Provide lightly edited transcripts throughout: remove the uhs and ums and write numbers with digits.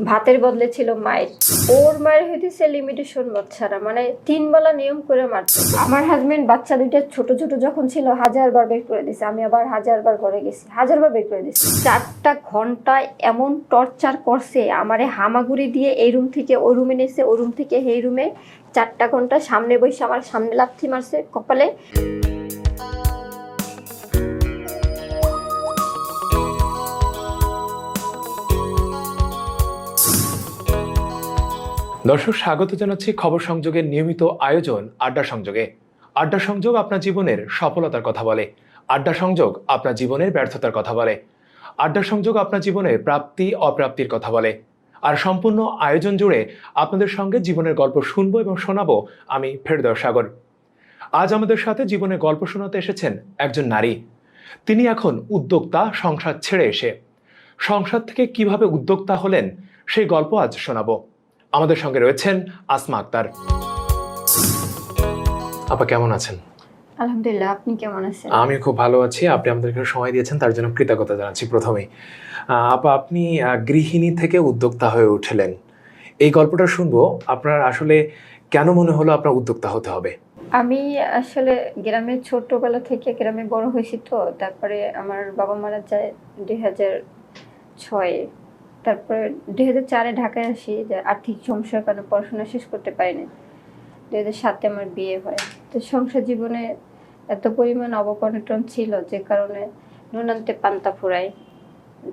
ভাতের বদলে ছিল মায়ের। ওর মায়ের হইতেছে লিমিটেশন বাচ্চারা, মানে 3 বেলা নিয়ম করে মারতো। আমার হাজবেন্ড বাচ্চা দুইটা ছোট ছোট যখন ছিল 1000 বার বের করে দিছে, আমি আবার 1000 বার ঘরে গেছি, 1000 বার বের করে দিছি। 4টা ঘন্টা এমন টর্চার করছে আমারে, হামাগুড়ি দিয়ে এই রুম থেকে ওই রুমে নিয়েছে, ওই রুম থেকে এই রুমে। 4টা ঘন্টা সামনে বসে আমার সামনে লাথি মারছে কপালে। দর্শক, স্বাগত জানাচ্ছি খবর সংযোগের নিয়মিত আয়োজন আড্ডা সংযোগে। আড্ডা সংযোগ আপনার জীবনের সফলতার কথা বলে, আড্ডা সংযোগ আপনার জীবনের ব্যর্থতার কথা বলে, আড্ডা সংযোগ আপনার জীবনের প্রাপ্তি অপ্রাপ্তির কথা বলে। আর সম্পূর্ণ আয়োজন জুড়ে আপনাদের সঙ্গে জীবনের গল্প শুনবো এবং শোনাবো আমি ফেরদৌস সাগর। আজ আমাদের সাথে জীবনের গল্প শোনাতে এসেছেন একজন নারী। তিনি এখন উদ্যোক্তা, সংসার ছেড়ে এসে সংসার থেকে কিভাবে উদ্যোক্তা হলেন সেই গল্প আজ শোনাবো। আমাদের সঙ্গে রয়েছেন আসমা আক্তার। আপা কেমন আছেন? আলহামদুলিল্লাহ, আপনি কেমন আছেন? আমি খুব ভালো আছি। আপনি আমাদেরকে সময় দিয়েছেন, তার জন্য কৃতজ্ঞতা জানাচ্ছি প্রথমেই। আপা, আপনি গৃহিণী থেকে উদ্যোক্তা হয়ে উঠলেন, এই গল্পটা শুনবো। আপনার আসলে কেন মনে হলো আপনার উদ্যোক্তা হতে হবে? আমি আসলে গ্রামে ছোটবেলা থেকে গ্রামে বড় হয়েছি, তো তারপরে আমার বাবা মারা যায় 2006-এ। তারপরে 2004-এ ঢাকায় আসি, যে আর্থিক সমস্যার কারণে পড়াশোনা শেষ করতে পারিনি। 2007-এ আমার বিয়ে হয়। তো সংসার জীবনে এত পরিমাণ অবকনটন ছিল, যে কারণে নুন আনতে পান্তা ফুরাই,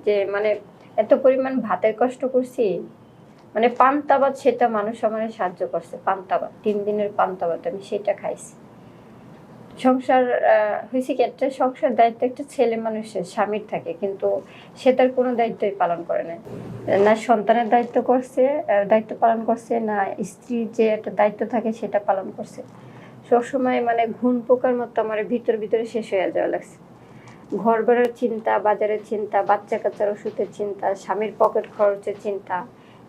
যে মানে এত পরিমাণ ভাতের কষ্ট করছি। মানে পান্তা ভাত, সেটা মানুষ আমার সাহায্য করছে। পান্তা ভাত, 3 দিনের পান্তা ভাত আমি সেটা খাইছি। সংসার হয়েছে কি, একটা সংসার দায়িত্ব একটা ছেলে মানুষের স্বামীর থাকে, কিন্তু সে তার কোনো দায়িত্বই পালন করে না। না সন্তানের দায়িত্ব পালন করছে, না স্ত্রীর যে একটা দায়িত্ব থাকে সেটা পালন করছে। সবসময় মানে ঘুণ পোকার মতো আমার ভিতরে শেষ হয়ে যাওয়া লাগছে। ঘর ভাড়ার চিন্তা, বাজারের চিন্তা, বাচ্চা কাচ্চার ওষুধের চিন্তা, স্বামীর পকেট খরচের চিন্তা,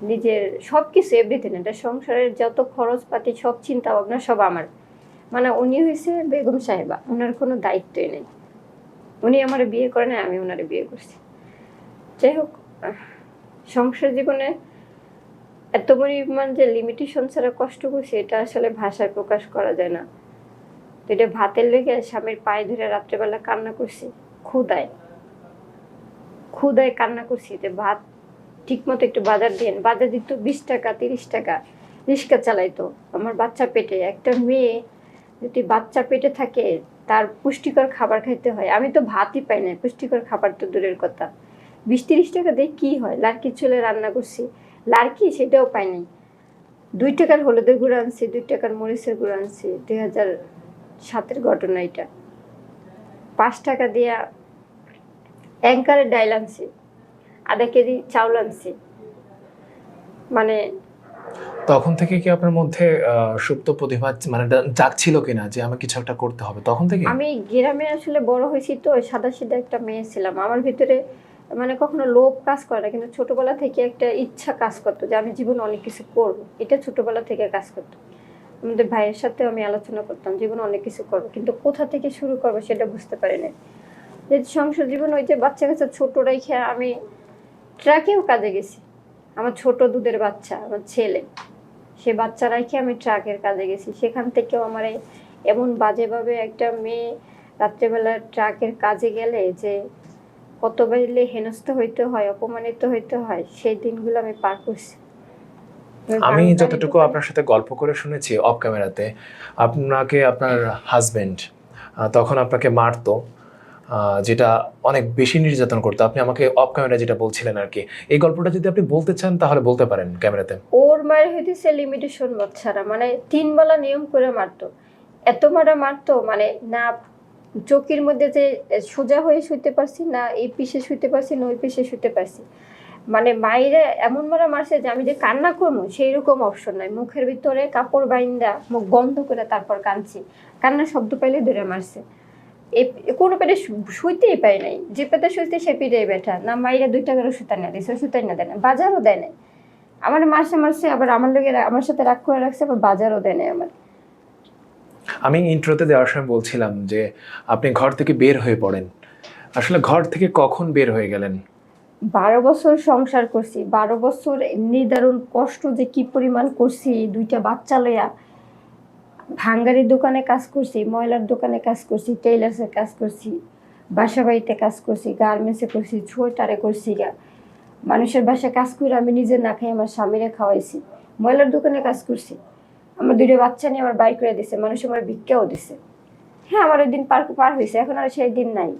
নিজের সবকিছু এভরিথিং, এটা সংসারের যত খরচপাতি সব চিন্তা ভাবনা সব আমার। মানে উনি হয়েছে বেগম সাহেবা, ওনার কোনো দায়িত্বই নেই। উনি আমার বিয়ে করেন, আমি ওনারে বিয়ে করছি। যাই হোক, সংসার জীবনে এত পরিমাণ যে লিমিটেশন ছাড়া কষ্ট করছি, এটা আসলে ভাষায় প্রকাশ করা যায় না। তো এটা ভাতের লেগে স্বামীর পায়ে ধরে রাত্রেবেলা কান্না করছি, ক্ষুদায় কান্না করছি, যে ভাত ঠিক মতো একটু বাজার দিন। বাজার দিত 20 টাকা 30 টাকা, রিক্সা চালাইতো। আমার বাচ্চা পেটে, একটা মেয়ে যদি বাচ্চা পেটে থাকে তার পুষ্টিকর খাবার খাইতে হয়। আমি তো ভাতই পাই না, পুষ্টিকর খাবার তো দূরের কথা। 20-30 টাকা দিয়ে কি হয়? লাড়কি চুলে রান্না করছি, লাড়কি সেটাও পাইনি। 2 টাকার হলুদের গুঁড়ো আনছি, 2 টাকার মরিচের গুঁড়ো আনছি। 2007-এর ঘটনা এটা। 5 টাকা দিয়া অ্যাঙ্কারের ডাইল আনছি, আধা কেজি চাউল আনছি। মানে তখন থেকে কি আপনার মধ্যে সুপ্ত প্রতিভা মানে জাগছিল কিনা যে আমার কিছু একটা করতে হবে? তখন থেকে আমি গ্রামে আসলে বড় হয়েছি, তো সাদাসিধা একটা মেয়ে ছিলাম। আমার ভিতরে মানে কখনো লোভ কাজ করে না, কিন্তু ছোটবেলা থেকে একটা ইচ্ছা কাজ করতো যে আমি জীবনে অনেক কিছু করবো। এটা ছোটবেলা থেকে কাজ করতো। আমাদের ভাইয়ের সাথে আমি আলোচনা করতাম জীবনে অনেক কিছু করবো, কিন্তু কোথা থেকে শুরু করবো সেটা বুঝতে পারি না। যে সংসার জীবন, ওই যে বাচ্চা কাচ্চা ছোট রেখে আমি ট্রাকেও কাজে গেছি। আমার ছোট দুধের বাচ্চা, আমার ছেলে, সে বাচ্চা রেখে আমি ট্রাকের কাজে গেছি। সেখান থেকেও আমার এমন বাজেভাবে একটা মেয়ে রাত্রেবেলা ট্রাকের কাজে গেলে যে কত বাজলে হেনস্থ হইতে হয়, অপমানিত হইতে হয়, সেই দিনগুলো আমি পার করছি। আমি যতটুকু আপনার সাথে গল্প করে শুনেছি অফ ক্যামেরাতে, আপনাকে আপনার হাজবেন্ড তখন আপনাকে মারতো, যেটা অনেক বেশি নির্যাতন করতো। আপনি আমাকে অফ ক্যামেরা যেটা বলছিলেন আর কি, এই গল্পটা যদি আপনি বলতে চান তাহলে বলতে পারেন ক্যামেরাতে। ওর মায়ের হইতেছে লিমিটেশন বাচ্চারা, মানে 3 বেলা নিয়ম করে মারতো। এত মারতো, মানে না চোখের মধ্যে যে সোজা হয়ে শুইতে পারছি, না এই পিছে শুইতে পারছি, না ওই পিছে শুইতে পারছি। মানে মায়েরা এমন মারছে যে আমি যে কান্না করবো সেই রকম অপশন নাই। মুখের ভিতরে কাপড় বাইন্দা মুখ বন্ধ করে তারপর কাঁদছি। কান্নার শব্দ পাইলে ধরে মারছে। কোনো পেটে শুইতেই পাই নাই, যে পেটে শুইতে সে পিঠে বেঠা না। মাইরা 2 টাকার ওষুধ না দিছে, ওষুধ না দেয় না, বাজারও দেয় না। আমার মারছে, আবার আমার লোকে আমার সাথে রাগ করে রাখছে, আবার বাজারও দেয় না আমার। আমি ইন্ট্রোতে দেওয়ার সময় বলছিলাম যে আপনি ঘর থেকে বের হয়ে পড়েন। আসলে ঘর থেকে কখন বের হয়ে গেলেন? 12 বছর সংসার করছি, 12 বছর নির্ধারণ কষ্ট যে কি পরিমাণ করছি, 2টা বাচ্চা লইয়া ভাঙ্গারির দোকানে কাজ করছি, ময়লার দোকানে কাজ করছি, টেইলার্সের কাজ করছি, বাসা বাড়িতে কাজ করছি, গার্মেন্টসে করছি, সোয়েটারে করছি গা, মানুষের বাসায় কাজ করে আমি নিজে না খাই আমার স্বামীরে খাওয়াইছি, ময়লার দোকানে কাজ করছি, আমার 2টা বাচ্চা নিয়ে আমার বাড়ি করে দিছে, মানুষ আমার ভিক্ষাও দিছে। হ্যাঁ, আমার ওই দিন পার হয়েছে, এখন আর সেই দিন নাই।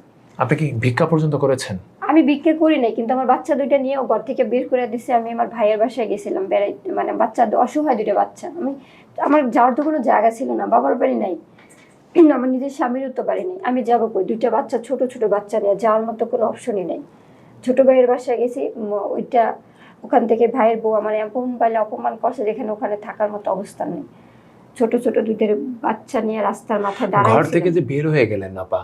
আপনি কি ভিক্ষা পর্যন্ত করেছেন? আমি ভিক্ষা করি নাই, কিন্তু আমার বাচ্চা 2টা নিয়েও ঘর থেকে বের করে দিছে। আমি আমার ভাইয়ের বাসায় গেছিলাম বেড়াইতে, মানে বাচ্চা অসহায় 2টা বাচ্চা, আমার যাওয়ার তো কোনো জায়গা ছিল না, বাবার বাড়ি নাই, আমার নিজের স্বামীরও তো বাড়ি নেই, আমি যাবো কই? 2টা বাচ্চা, ছোট ছোট বাচ্চা নিয়ে যাওয়ার মতো কোনো অপশনই নেই। ছোট ভাইয়ের বাসায় গেছি, ওইটা ওখান থেকে ভাইয়ের বউ আমার এমন পাইলে অপমান করছে যেখানে ওখানে থাকার মতো অবস্থান নেই। ছোট ছোট 2টা বাচ্চা নিয়ে রাস্তার মাথায় ঘর থেকে দাঁড়ায়। যে বের হয়ে গেলেন আপা,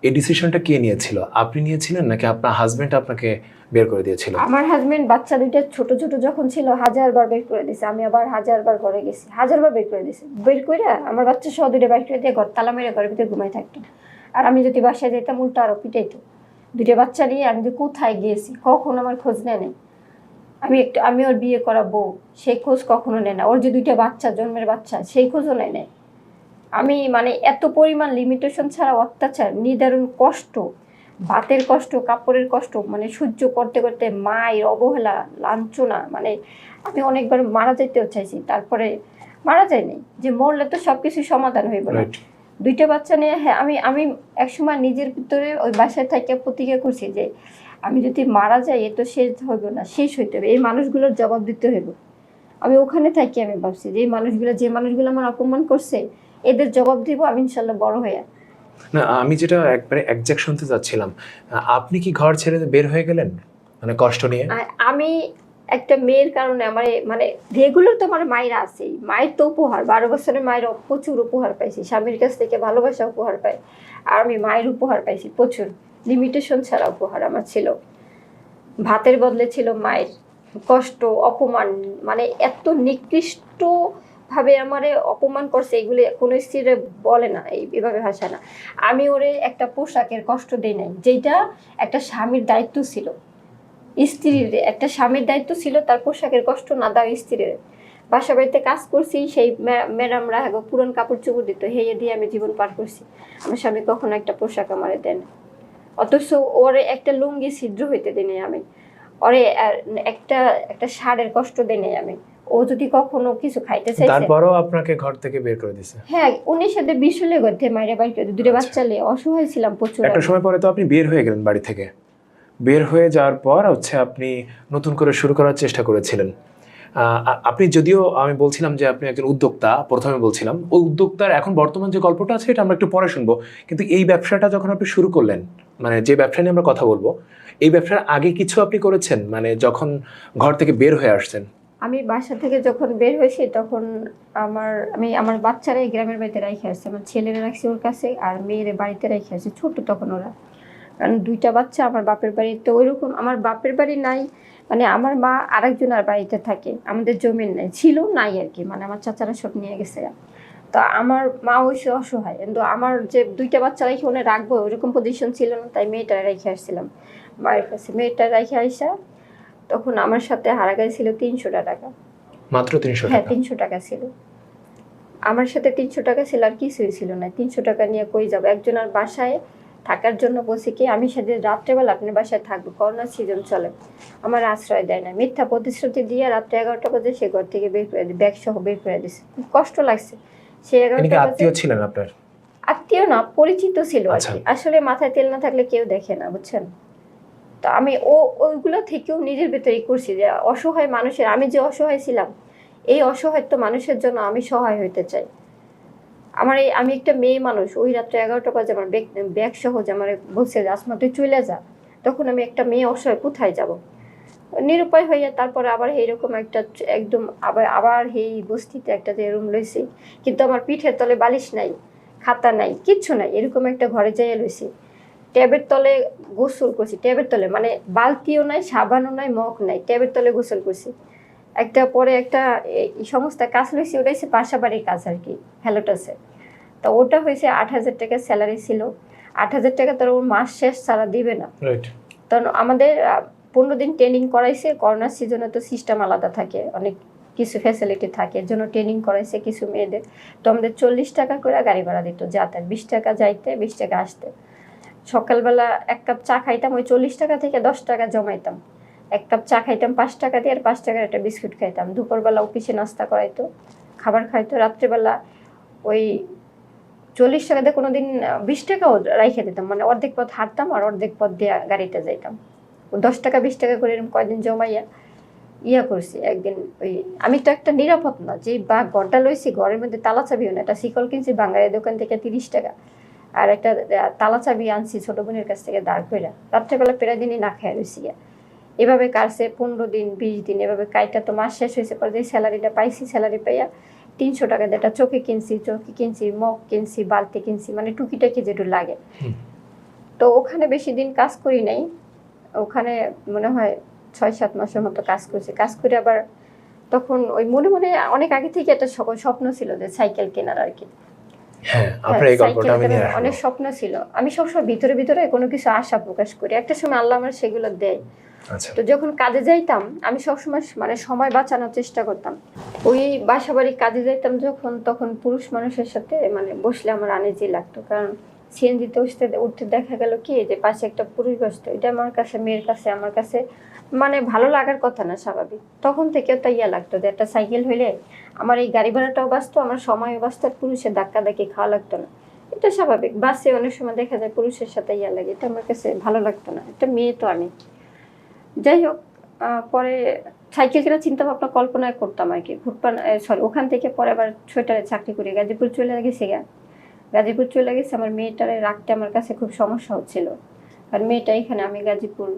এই ডিসিশনটা কে নিয়েছিল? আপনি নিয়েছিলেন নাকি আপনার হাজবেন্ড আপনাকে বের করে দিয়েছিল? আমার হাজবেন্ড বাচ্চা 2টা ছোট ছোট যখন ছিল 1000 বার বের করে দিছে, আমি আবার 1000 বার ঘরে গেছি, 1000 বার বের করে দিছে, বের করে আমার বাচ্চা সহ 2টা বের করে দিয়ে ঘর তালা মেরে ঘরের ভিতরে ঘুমাই থাকতো। আর আমি যদি বাসায় যেতাম উল্টো আরো পিটাইতো। 2টা বাচ্চা নিয়ে আমি যে কোথায় গিয়েছি কখন আমার খোঁজ নেয় নাই। আমি ওর বিয়ে করা বউ, সেই খোঁজ কখনো নেয় না। ওর যে 2টা বাচ্চা, জন্মের বাচ্চা, সেই খোঁজও নেয় নাই। আমি মানে এত পরিমাণ লিমিটেশন ছাড়া অত্যাচার, নিদারুণ কষ্ট, ভাতের কষ্ট, কাপড়ের কষ্ট, মানে সহ্য করতে করতে মায়ের অবহেলা, লাঞ্ছনা, মানে আমি অনেকবার মারা যেতেও চাইছি, তারপরে মারা যায়নি। যে মরলে তো সবকিছু সমাধান হয়ে গেল। Right. 2টা বাচ্চা নিয়ে, হ্যাঁ, আমি একসময় নিজের ভিতরে ওই বাসায় থেকে প্রতিজ্ঞা করছি যে আমি যদি মারা যাই এ তো শেষ হইব না, শেষ হইতে হবে, এই মানুষগুলোর জবাব দিতে হইব। আমি ওখানে থাকি আমি ভাবছি যে যে মানুষগুলো আমার অপমান করছে এদের জবাব দিব আমি ইনশাল্লাহ বড় হয়ে। না, আমি যেটা একবারে একজ্যাক্ট শুনতে চাচ্ছিলাম, আপনি কি ঘর ছেড়ে বের হয়ে গেলেন মানে কষ্ট নিয়ে? আমি একটা মেয়ের কারণে আমার মানে রেগুলার তো আমার মায়েরা আছেই, মায়ের তো উপহার, 12 বছরের মায়ের প্রচুর উপহার পাইছি, স্বামীর কাছ থেকে ভালোবাসা উপহার পাই, আর আমি মায়ের উপহার পাইছি প্রচুর, লিমিটেশন ছাড়া উপহার আমার ছিল। ভাতের বদলে ছিল মায়ের কষ্ট, অপমান, মানে এত নিকৃষ্ট ভাবে আমারে অপমান করছে, এগুলি কোনো স্ত্রীরে বলে না, এইভাবে ভাষা না। আমি ওরে একটা পোশাকের কষ্ট দেই নাই, যেটা একটা স্বামীর দায়িত্ব ছিল। স্ত্রীর একটা স্বামীর দায়িত্ব ছিল তার পোশাকের কষ্ট না দেওয়া স্ত্রীর। বাসা বাড়িতে কাজ করছি, সেই ম্যাডামরা পুরান কাপড় চোপড় দিত, হেয়ে দিয়ে আমি জীবন পার করছি। আমার স্বামী কখনো একটা পোশাক আমারে দেন, অথচ ওরে একটা লুঙ্গি ছিদ্র হইতে দিই আমি, ওরে একটা একটা শাড়ের কষ্ট দিই নাই আমি। ও যদি কখনো কিছু খাইতে চাইছে, তারপরও আপনাকে ঘর থেকে বের করে দিয়েছে? হ্যাঁ, 19 20 গর্ধে মায়ের বাড়িতে 2টা বাচ্চা নিয়ে অসহায় ছিলাম প্রচুর। একটা সময় পরে তো আপনি বের হয়ে গেলেন বাড়ি থেকে। বের হয়ে যাওয়ার পর আপনি নতুন করে শুরু করার চেষ্টা করেছিলেন। আপনি যদিও, আমি বলছিলাম যে আপনি একজন উদ্যোক্তা, প্রথমে বলছিলাম ওই উদ্যোক্তার এখন বর্তমান যে গল্পটা আছে এটা আমরা একটু পরে শুনবো, কিন্তু এই ব্যবসাটা যখন আপনি শুরু করলেন, মানে যে ব্যবসা নিয়ে আমরা কথা বলবো, এই ব্যবসার আগে কিছু আপনি করেছেন মানে যখন ঘর থেকে বের হয়ে আসছেন? আমি বাসা থেকে যখন বের হয়েছি তখন আমি আমার বাচ্চারা এই গ্রামের বাড়িতে রেখে আসছি, আমার ছেলেরা রাখছি ওর কাছে, আর মেয়ের বাড়িতে রেখে আসছি, ছোট তখন ওরা, কারণ 2টা বাচ্চা আমার বাপের বাড়িতে ওইরকম, আমার বাপের বাড়ি নাই, মানে আমার মা আরেকজনের বাড়িতে থাকে, আমাদের জমিন নাই, ছিল নাই আর কি, মানে আমার চাচারা সব নিয়ে গেছে। তো আমার মা হয়েছে অসহায়, কিন্তু আমার যে 2টা বাচ্চা রেখে ওনে রাখবো ওইরকম পজিশন ছিল না, তাই মেয়েটা রেখে আসছিলাম মায়ের কাছে। মেয়েটা রেখে আসা তখন আমার সাথে হারা গেছিল 300 টাকা। মাত্র 300 হ্যাঁ, টাকা? 300 টাকা ছিল আমার সাথে, 300 টাকা ছিল, আর কিছুই ছিল না। 300 টাকা নিয়ে কই যাবো? একজনের বাসায় থাকার জন্য বলছি কি আমি সেদিন রাত্রেবেলা আপনার বাসায় থাকবো, করোনার সিজন চলে, আমার আশ্রয় দেয় না, মিথ্যা প্রতিশ্রুতি দিয়ে রাত্রে 11টা বাজে সে ঘর থেকে বের করে দিই, ব্যাগ সহ বের করে দিছে। খুব কষ্ট লাগছে। সে 11টা বাজে, আত্মীয় ছিলেন আপনার? আত্মীয় না, পরিচিত ছিল আর আচ্ছা। কি। আসলে মাথায় তেল না থাকলে কেউ দেখে না, বুঝছেন? তো আমি ওইগুলো থেকেও নিজের ভেতরে করছি যে অসহায় মানুষের, আমি যে অসহায় ছিলাম, এই অসহায়ত্ব মানুষের জন্য আমি সহায় হইতে চাই। আমি একটা মেয়ে মানুষ, ওই রাত্রে 11টা বাজে আমার ব্যাগ সহ যে আমার বলছে যে আসমা তুই চলে যা, তখন আমি একটা মেয়ে অসহায় কোথায় যাব? নিরুপায় হইয়া তারপরে আবার এইরকম একটা একদম আবার এই বস্তিতে একটা যে রুম লইছি, কিন্তু আমার পিঠের তলে বালিশ নাই, খাতা নাই, কিচ্ছু নাই, এরকম একটা ঘরে যাইয়া লইছি। ট্যাবের তলে গোসল করছি, ট্যাবের তলে, মানে বালতিও নাই, সাবানও নাই, মগ নাই, ট্যাবের তলে গোসল করছি। পরে একটা এই সমস্ত কাজ লইছি, ওটা হচ্ছে বাসাবাড়ির কাজ আর কি, হ্যালোটাসে। তো ওটা হয়েছে 8,000 টাকা স্যালারি ছিল। 8,000 টাকা তোর ওর মাস শেষ ছাড়া দিবে না। রাইট। তখন আমাদের 15 দিন ট্রেনিং করাইছে। করোনার সিজনে তো সিস্টেম আলাদা থাকে, অনেক কিছু ফ্যাসিলিটি থাকে, এর জন্য ট্রেনিং করাইছে কিছু মেয়েদের। তো আমাদের 40 টাকা করে গাড়ি ভাড়া দিত যাতায়াত, 20 টাকা যাইতে 20 টাকা আসতে। সকালবেলা 1 কাপ চা খাইতাম, ওই 40 টাকা থেকে 10 টাকা জমাইতাম। 1 কাপ চা খাইতাম 5 টাকা দিয়ে, আর 5 টাকার একটা বিস্কুট খাইতাম। দুপুরবেলা অফিসে নাস্তা করাইতো, খাবার খাইতো। রাত্রেবেলা ওই 40 টাকা দিয়ে কোনোদিন 20 টাকাও রাইখে দিতাম, মানে অর্ধেক পথ হাঁটতাম আর অর্ধেক পথ দিয়ে গাড়িতে যাইতাম। 10 টাকা 20 টাকা করে এরকম কয়দিন জমাইয়া করছি। একদিন ওই আমি তো একটা নিরাপদ না, যে বা ঘরটা লইছি, ঘরের মধ্যে তালা চাবিও না, একটা শিকল কিনছি বাঙালি দোকান থেকে 30 টাকা, আর একটা তালা চাবি আনছি ছোট বোনের কাছ থেকে দাঁড় কইরা। রাত্রেবেলা প্রায় দিনই না খাই রয়েছি। এভাবে কাটছে 15 দিন 20 দিন, এভাবে কাইটা তো মাস শেষ হয়েছে। পরে যে স্যালারিটা পাইছি, স্যালারি পাইয়া 300 টাকা দিয়ে একটা চৌকি কিনছি, মগ কিনছি, বালতি কিনছি, মানে টুকিটাকি যেটু লাগে। তো ওখানে বেশি দিন কাজ করি নাই, ওখানে মনে হয় 6-7 মাসের মতো কাজ করছি। কাজ করে আবার তখন ওই মনে মনে অনেক আগে থেকে একটা স্বপ্ন ছিল যে সাইকেল কেনার আর কি। হ্যাঁ, আপনার এই গল্পটা আমি নিয়ে আসবো। অনেক স্বপ্ন ছিল, আমি সবসময় ভিতরে ভিতরে কোনো কিছু আশা প্রকাশ করি। একটা সময় আল্লাহ আমার সেগুলো দেয়। আচ্ছা, তো যখন কাজে যাইতাম আমি সবসময় মানে সময় বাঁচানোর চেষ্টা করতাম। ওই বাসা বাড়ি কাজে যাইতাম যখন, তখন পুরুষ মানুষের সাথে মানে বসলে আমার আনইজি লাগতো। কারণ সিএনজিতে উঠতে দেখা গেল কি যে পাশে একটা পুরুষ বসতো, এটা আমার কাছে, মেয়ের কাছে, আমার কাছে মানে ভালো লাগার কথা না, স্বাভাবিক। তখন থেকে তো লাগতো যে একটা সাইকেল হইলে আমার এই গাড়ি ভাড়াটাও বাঁচতো, আমার সময়ও বাঁচতো, আর পুরুষের ধাক্কা ধাক্কি খাওয়া লাগতো না। এটা স্বাভাবিক। বাসে অনেক সময় দেখা যায় পুরুষের সাথে লাগে, এটা আমার কাছে ভালো লাগতো না। একটা মেয়ে তো আমি। যাই হোক, পরে সাইকেল কেনার চিন্তা ভাবনা কল্পনায় করতাম আর কি। ওখান থেকে পরে আবার সোয়েটারে চাকরি করি, গাজীপুর চলে গেছি। গাজীপুর চলে গেছে, আমার মেয়েটারে রাখতে আমার কাছে খুব সমস্যা হচ্ছিল। আর মেয়েটা এখানে, আমি গাজীপুর,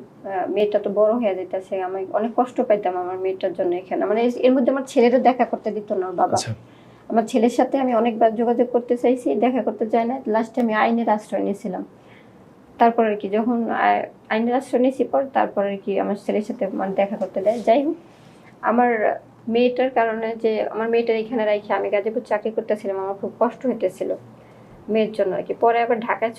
মেয়েটা তো বড় হয়ে যেতেছে, আমি অনেক কষ্ট পাইতাম আমার মেয়েটার জন্য এখানে। মানে এর মধ্যে আমার ছেলেরও দেখা করতে দিত না ওর বাবা। আমার ছেলের সাথে আমি অনেকবার যোগাযোগ করতে চাইছি, দেখা করতে চাই না। লাস্টে আমি আইনের আশ্রয় নিয়েছিলাম। তারপর আর কি যখন আইনের আশ্রয় নিয়েছি পর, তারপর আর কি আমার ছেলের সাথে মানে দেখা করতে দেয়। যাই হোক, আমার মেয়েটার কারণে, যে আমার মেয়েটার এখানে রেখে আমি গাজীপুর চাকরি করতেছিলাম, আমার খুব কষ্ট হইতেছিল মেয়ের জন্য আর কি। পরে আবার ঢাকায়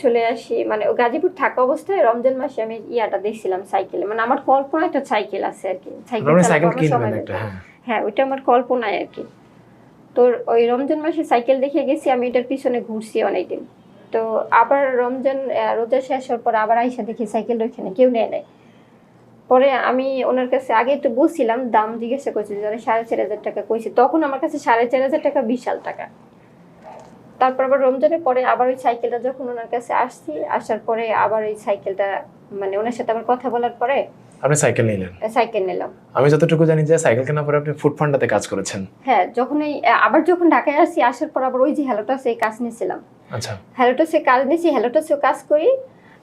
চলে আসি মানে গাজীপুর থাকা অবস্থায় রমজান মাসে আমি দেখছিলাম সাইকেলে, মানে আমার কল্পনা একটা সাইকেল আছে আর কি, হ্যাঁ ওইটা আমার কল্পনায় আর কি। তো ওই রমজান মাসে সাইকেল দেখে গেছি আমি, এটার পিছনে ঘুরছি অনেকদিন। তো আবার রোজা শেষ হওয়ার পর আবার আইসা দেখি সাইকেল ওইখানে কেউ নেয় নাই। পরে আমি ওনার কাছে আগে তো বলছিলাম, দাম জিজ্ঞাসা করছি, 4,500 টাকা কইছি। তখন আমার কাছে 4,500 টাকা বিশাল টাকা। তারপর আবার রমজানের পরে আবার ওই সাইকেলটা যখন ওনার কাছে আসার পরে আবার ওই সাইকেলটা মানে ওনার সাথে আবার কথা বলার পরে আপনি সাইকেল নিলাম। আমি যতটুকু জানি যে সাইকেল কেনার পরে আপনি ফুড ফান্ডাতে কাজ করেছেন। হ্যাঁ, যখন ঢাকায় আসার পর আবার ওই যে হ্যালোটাসে কাজ নিয়েছিলাম। আচ্ছা, হ্যালোটাসে কাজ নিয়েছি, হ্যালোটাসেও কাজ করি।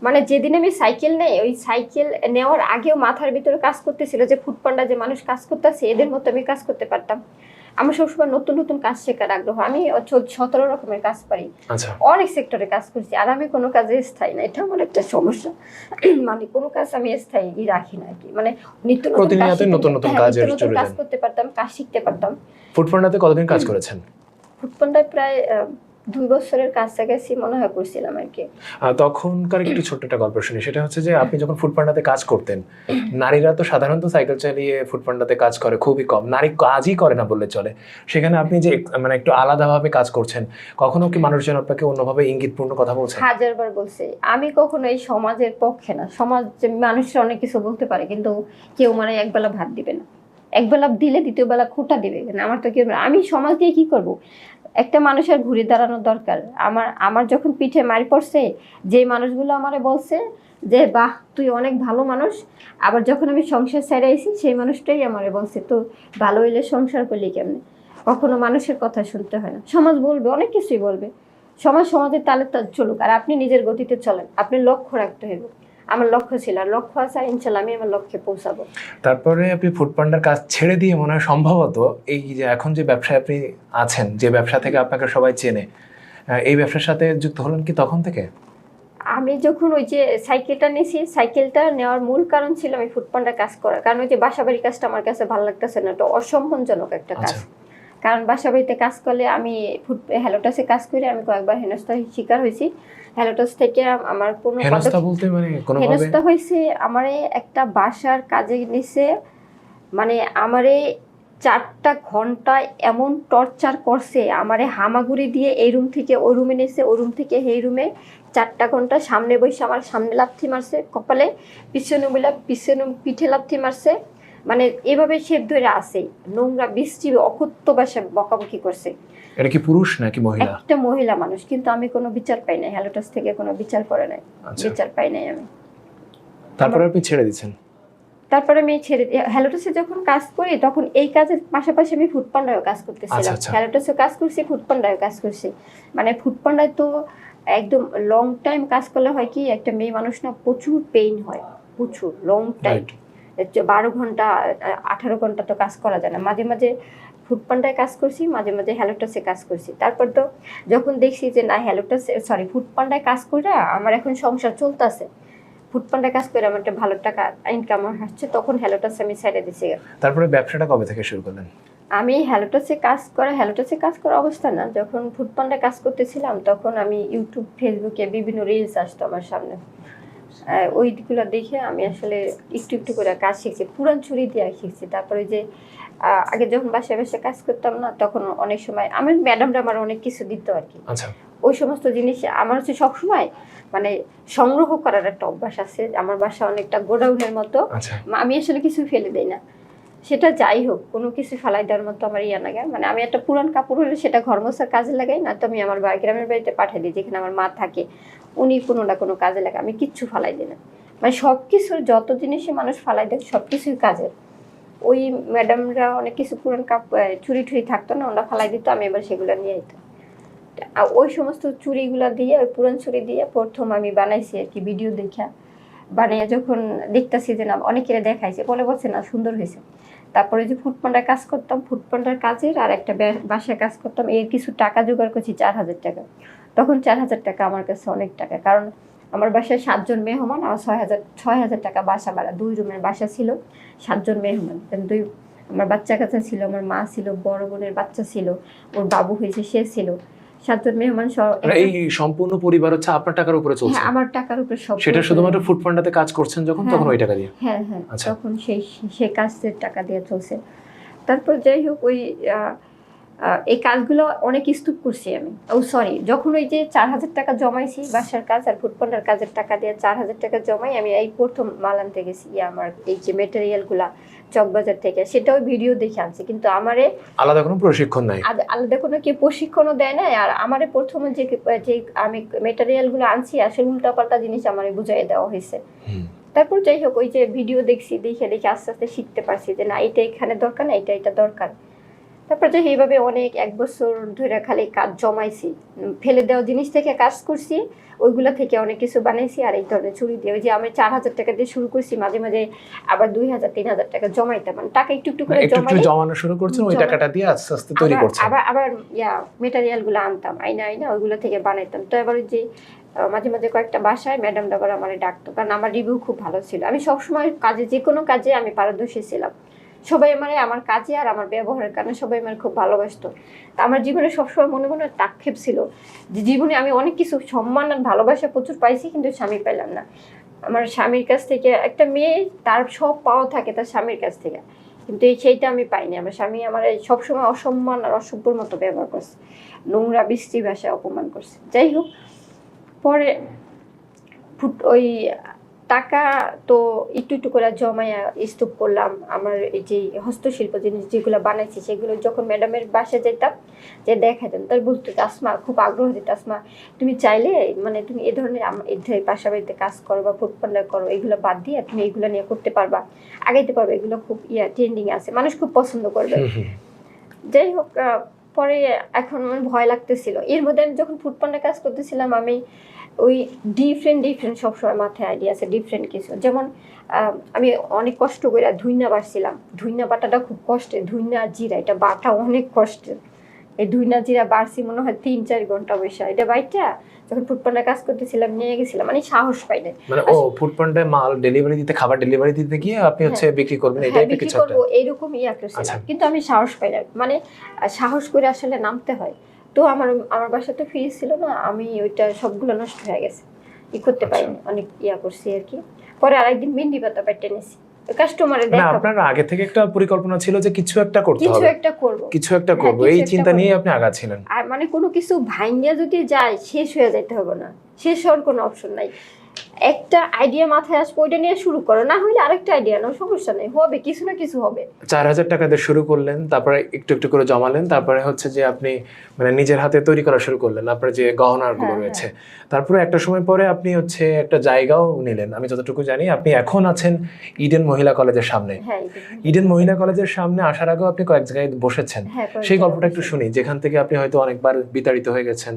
মানে যেদিন আমি সাইকেল নেই, ওই সাইকেল নেওয়ার আগেও মাথার ভিতরে কাজ করতেছিল যে ফুড ফান্ডা যে মানুষ কাজ করতেছে এদের মতো আমি কাজ করতে পারতাম। আমার সবসময় নতুন নতুন কাজ শেখার আগ্রহ। আমি 17 রকমের কাজ পারি, অনেক সেক্টরে কাজ করছি। আর আমি কোনো কাজে স্থায়ী না, এটা আমার একটা সমস্যা। মানে কোনো কাজ আমি স্থায়ী রাখি না আর কি। মানে নিত্য নতুন কাজ করতে পারতাম, কাজ শিখতে পারতাম। ফুড ফান্ডাতে কতদিন কাজ করেছেন? ফুড ফান্ডায় প্রায় 2 বছরের কাছাকাছি মনে হয় করছিলাম আর কি। তখনকার একটু ছোট্ট একটা গল্প শুনি। সেটা হচ্ছে যে আপনি যখন ফুড পান্ডাতে কাজ করতেন, নারীরা তো সাধারণত সাইকেল চালিয়ে ফুড পান্ডাতে কাজ করে খুবই কম, নারী কাজই করে না বললে চলে। সেখানে আপনি যে মানে একটু আলাদাভাবে কাজ করছেন, কখনো কি মানুষজন আপনাকে অন্যভাবে ইঙ্গিতপূর্ণ কথা বলছে? হাজারবার বলছে। আমি কখনো এই সমাজের পক্ষে না। সমাজ মানুষরা অনেক কিছু বলতে পারে, কিন্তু কেউ মানে একবেলা ভাত দিবে না, একবেলা দিলে দ্বিতীয় বেলা খোটা দিবে। আমার তো কেউ, আমি সমাজ দিয়ে কি করব? একটা মানুষের ঘুরে দাঁড়ানোর দরকার। আমার যখন পিঠে মারি পড়ছে, যে মানুষগুলো আমারে বলছে যে বাহ তুই অনেক ভালো মানুষ, আবার যখন আমি সংসার ছেড়ে আইছি সেই মানুষটাই আমারে বলছে তো ভালো হইলে সংসার করলি কেমনে। কখনো মানুষের কথা শুনতে হয় না। সমাজ বলবে, অনেক কিছুই বলবে। সমাজের তালে চলুক, আর আপনি নিজের গতিতে চলেন। আপনি লক্ষ্য রাখতে হবে। আমার লক্ষ্য ছিল, আর লক্ষ্য আছে, ইনশাল্লাহ আমি আমার লক্ষ্যে পৌঁছাবো। তারপরে আপনি ফুড পান্ডার কাজ ছেড়ে দিয়ে মনে হয় সম্ভবত এই যে এখন যে ব্যবসায় আপনি আছেন, যে ব্যবসা থেকে আপনাকে সবাই চেনে, এই ব্যবসার সাথে যুক্ত হলেন কি তখন থেকে? আমি যখন ওই যে সাইকেলটা নিয়েছি, সাইকেলটা নেওয়ার মূল কারণ ছিল আমি ফুড পান্ডার কাজ করার। কারণ ওই যে বাসাবাড়ি কাজটা আমার কাছে ভালো লাগতেছে না, এটা অসম্মানজনক একটা কাজ। কারণ বাসা বাড়িতে কাজ করলে আমি হ্যালোটাসে কাজ করে আমি কয়েকবার হেনস্থার শিকার হয়েছি। হ্যালোটাস থেকে আমার কোনো হেনস্থা বলতে মানে কোনোভাবে হেনস্থা হয়েছে। আমারে একটা বাসার কাজে নিছে, মানে আমারে 4টা ঘন্টা এমন টর্চার করছে, আমারে হামাগুড়ি দিয়ে এই রুম থেকে ওই রুমে নিছে, ওই রুম থেকে এই রুমে 4টা ঘন্টা সামনে বসে আমার সামনে লাথি মারছে কপালে, পিছনে পিঠে লাথি মারছে, মানে এভাবে সে ধরে আছে নোংরা বৃষ্টি অকথ্য ভাষায় বকাবকি করছে। এটা কি পুরুষ নাকি মহিলা? একটা মহিলা মানুষ, কিন্তু আমি কোনো বিচার পাই নাই, হ্যালোটাস থেকে কোনো বিচার করে নাই, বিচার পাই নাই আমি। তারপরে আপনি ছেড়ে দিচ্ছেন? তারপরে আমি ছেড়ে হ্যালোটাসে যখন কাজ করি তখন এই কাজের পাশাপাশি আমি ফুডপান্ডায়ও কাজ করতেছিলাম। হ্যালোটাসে কাজ করছি, ফুডপান্ডায়ও কাজ করছি। মানে ফুডপান্ডায় তো একদম লং টাইম কাজ করলে হয় কি, একটা মেয়ে মানুষ না প্রচুর পেইন হয়, প্রচুর লং টাইম, 12 ঘন্টা 18 ঘন্টা তো কাজ করা যায় না। মাঝে মাঝে ফুডপান্ডায় কাজ করছি, মাঝে মাঝে হ্যালোটাসে কাজ করছি। তারপর তো যখন দেখছি যে না ফুডপান্ডায় কাজ করে আমার এখন সংসার চলতেছে, ফুডপান্ডায় কাজ করে আমার একটা ভালো টাকা ইনকাম হচ্ছে, তখন হ্যালোটাসে আমি ছেড়ে দিছি। তারপরে ব্যবসাটা কবে থেকে শুরু করলেন? আমি হ্যালোটাসে কাজ করা অবস্থা না, যখন ফুডপান্ডায় কাজ করতেছিলাম তখন আমি ইউটিউব ফেসবুকে বিভিন্ন রিলস আসতো আমার সামনে, ওইগুলো দেখে আমি আসলে একটু একটু করে কাজ শিখছি, পুরান ছুরি দিয়ে শিখছি। তারপরে যে আগে যখন বাসায় বাসায় কাজ করতাম না, তখন অনেক সময় আমার ম্যাডামরা আমার অনেক কিছু দিত আর কি। আচ্ছা। ওই সমস্ত জিনিস আমার হচ্ছে সবসময় মানে সংগ্রহ করার একটা অভ্যাস আছে। আমার বাসা অনেকটা গোডাউনের মতো, আমি আসলে কিছু ফেলে দেই না। সেটা যাই হোক, কোনো কিছু ফেলাই দেওয়ার মতো আমার ইয়া লাগে, মানে আমি একটা পুরান কাপড় হলে সেটা ঘর মোছার কাজে লাগাই, না তো আমি আমার গ্রামের বাড়িতে পাঠিয়ে দিই, যেখানে আমার মা থাকে, উনি কোনো না কোনো কাজে লাগে, আমি কিচ্ছু ফালাই দিই না। মানে সব কিছুর যত জিনিসই মানুষ ফালাই দেয় সব কিছুই কাজের। ওই ম্যাডামরা অনেক কিছু পুরান চুরি টুরি থাকতো না, ওরা ফালাই দিত, আমি এবার সেগুলো নিয়ে যেতাম। ওই সমস্ত চুড়িগুলো দিয়ে, ওই পুরান চুড়ি দিয়ে প্রথম আমি বানাইছি আর কি, ভিডিও দেখা বানিয়ে যখন দেখতেছি যে না অনেকের দেখাইছে, বলছে না সুন্দর হয়েছে। তারপরে যে ফুডপান্ডায় কাজ করতাম, ফুডপান্ডার কাজের আর একটা বাসায় কাজ করতাম, এর কিছু টাকা জোগাড় করছি 4000 টাকা। তখন 4000 টাকা আমার কাছে অনেক টাকা, কারণ আমার বাসায় 7 জন মেহমান, আমার 6000 টাকা বাসা ভাড়া, 2 রুমের বাসা ছিল, 7 জন মেহমান, আমার বাচ্চা কাচ্চা ছিল, আমার মা ছিল, বড় বোনের বাচ্চা ছিল, ওর বাবু হয়েছে সে ছিল, 7 জন মেহমান। এই সম্পূর্ণ পরিবার হচ্ছে আপনার টাকার উপরে চলছে? হ্যাঁ, আমার টাকার উপরে সব। সেটা শুধুমাত্র ফুডপান্ডাতে কাজ করছেন যখন, তখন ওই টাকা দিয়ে? হ্যাঁ, তখন সেই কাজের টাকা দিয়ে চলছে। তারপর যাই হোক, ওই এই কাজগুলো অনেক স্তূপ করছি আমি। যখন ওই যে 4000 টাকা জমাইছি বাসার কাজ আর ফুডপান্ডার কাজের টাকা দিয়ে 4000 টাকা জমাই, আমি এই প্রথম মাল আনতে গেছি, আমার এই যে মেটেরিয়ালগুলা চকবাজার থেকে, সেটাও ভিডিও দেখে আনছি, কিন্তু আমারে আলাদা কোনো প্রশিক্ষণ নাই, আলাদা কোনো কি প্রশিক্ষণও দেয় না। আর আমারে প্রথমে যে আমি মেটেরিয়ালগুলো আনছি আসলে উল্টাপাল্টা জিনিস আমারে বুঝাই দেওয়া হয়েছে। তারপর যাই হোক, ওই যে ভিডিও দেখে আস্তে আস্তে শিখতে পারছি যে না এটা এখানে দরকার না, এটা দরকার। তারপর যে এইভাবে অনেক 1 বছর ধরে খালি কাজ জমাইছি, ফেলে দেওয়া জিনিস থেকে কাজ করছি, ওইগুলা থেকে অনেক কিছু বানাইছি। আর এই ধরনের চুরি দিয়ে, ওই যে আমি 4000 টাকা দিয়ে শুরু করছি, মাঝে মাঝে আবার 2000-3000 টাকা জমাইতাম, মানে টাকা একটু একটু করে জমানো শুরু করছেন, ওই টাকাটা দিয়ে আস্তে আস্তে তৈরি করছেন। আবার মেটেরিয়াল গুলো আনতাম, আইনা ওইগুলো থেকে বানাইতাম। তো এবার যে মাঝে মাঝে কয়েকটা বাসায় ম্যাডাম আবার আমার ডাকতো, কারণ আমার রিভিউ খুব ভালো ছিল। আমি সবসময় কাজে, যে কোনো কাজে আমি পারদর্শী ছিলাম। সবাই আমার কাজে আর আমার ব্যবহারের কারণে সবাই আমার খুব ভালোবাসতো। তা আমার জীবনে সবসময় মনে মনে আক্ষেপ ছিল যে জীবনে আমি অনেক কিছু সম্মান আর ভালোবাসা প্রচুর পাইছি, কিন্তু স্বামী পেলাম না। আমার স্বামীর কাছ থেকে, একটা মেয়ে তার সব পাওয়া থাকে তার স্বামীর কাছ থেকে, কিন্তু সেইটা আমি পাইনি। আমার স্বামী আমার সবসময় অসম্মান আর অসভ্যর মতো ব্যবহার করছে, নোংরা বৃষ্টি ভাষায় অপমান করছে। যাই হোক, পরে ওই টাকা তো একটু একটু করে জমায়া স্তূপ করলাম। আমার এই যে হস্তশিল্প জিনিস যেগুলো বানাইছি, সেগুলো যখন ম্যাডামের বাসায় যেতাম, যে দেখাতাম, তার বলতো আসমা, খুব আগ্রহ দিত, আসমা তুমি চাইলে মানে তুমি এ ধরনের বাসা বাড়িতে কাজ করো বা ফুডপান্ডার করো, এগুলো বাদ দিয়ে তুমি এগুলো নিয়ে করতে পারবা, আগাইতে পারবে, এগুলো খুব ট্রেন্ডিং আছে, মানুষ খুব পছন্দ করবে। যাই হোক, পরে এখন আমার ভয় লাগতেছিল। এর মধ্যে আমি যখন ফুডপান্ডার কাজ করতেছিলাম, আমি ওই ডিফারেন্ট সবসময় মাথায় আইডিয়া আছে, ডিফারেন্ট কিছু। যেমন আমি অনেক কষ্ট করে ধুইনা বাটছিলাম, ধুইনা বাটাটা খুব কষ্টের, ধুইনা আর জিরা এটা বাটা অনেক কষ্টের, এই ধুইনা জিরা বাড়ছি মনে হয় 3-4 ঘন্টা বসে। এটা বাইটা যখন ফুটপাতে কাজ করতেছিলাম নিয়ে গেছিলাম, মানে সাহস পাই না। মানে ও ফুডপান্ডে মাল ডেলিভারি দিতে, খাবার ডেলিভারি দিতে গিয়ে আপনি হচ্ছে বিক্রি করবেন, হ্যাঁ, এটাই তো বিক্রি কিছু একটা। করবো এইরকম করছিলাম, কিন্তু আমি সাহস পাই না, মানে সাহস করে আসলে নামতে হয়। তো আমার আমার বাসায় তো ফ্রিজ ছিল না, আমি ওইটা সবগুলো নষ্ট হয়ে গেছে, করতে পারিনি, অনেক করছি আর কি। পরে আরেকদিন মেহেন্দি পাতা পাইতে নিছি, কাস্টমারে মানে দেখাবো, আপনার আগে থেকে একটা পরিকল্পনা ছিল যে কিছু একটা করতে কিছু হবে, একটা করবো, কিছু একটা হ্যাঁ, করব, কিছু এই একটা চিন্তা করবো। নিয়ে আপনি আগাচ্ছিলেন। আর মানে কোনো কিছু ভাঙ্গিয়া যদি যায় শেষ হয়ে যেতে হবে না, শেষ হওয়ার কোনো অপশন নাই। একটা আইডিয়া মাথায় আসবে, ওইটা নিয়ে শুরু করো, না হলে আরেকটা আইডিয়া নাও, সমস্যা নেই, হবে, কিছু না কিছু হবে। 4,000 টাকা দিয়ে শুরু করলেন, তারপরে একটু একটু করে জমালেন, তারপরে হচ্ছে যে আপনি মানে নিজের হাতে তৈরি করা শুরু করলেন আপনার যে গহনাগুলো হ্যাঁ, রয়েছে। তারপরে একটা সময় পরে আপনি হচ্ছে একটা জায়গাও নিলেন, আমি যতটুকু জানি আপনি এখন আছেন ইডেন মহিলা কলেজের সামনে। হ্যাঁ, ইডেন মহিলা কলেজের সামনে আসার আগেও আপনি কয়েক জায়গায় বসেছেন, হ্যাঁ, সেই গল্পটা একটু শুনি, যেখান থেকে আপনি হয়তো অনেকবার বিতাড়িত হয়ে গেছেন,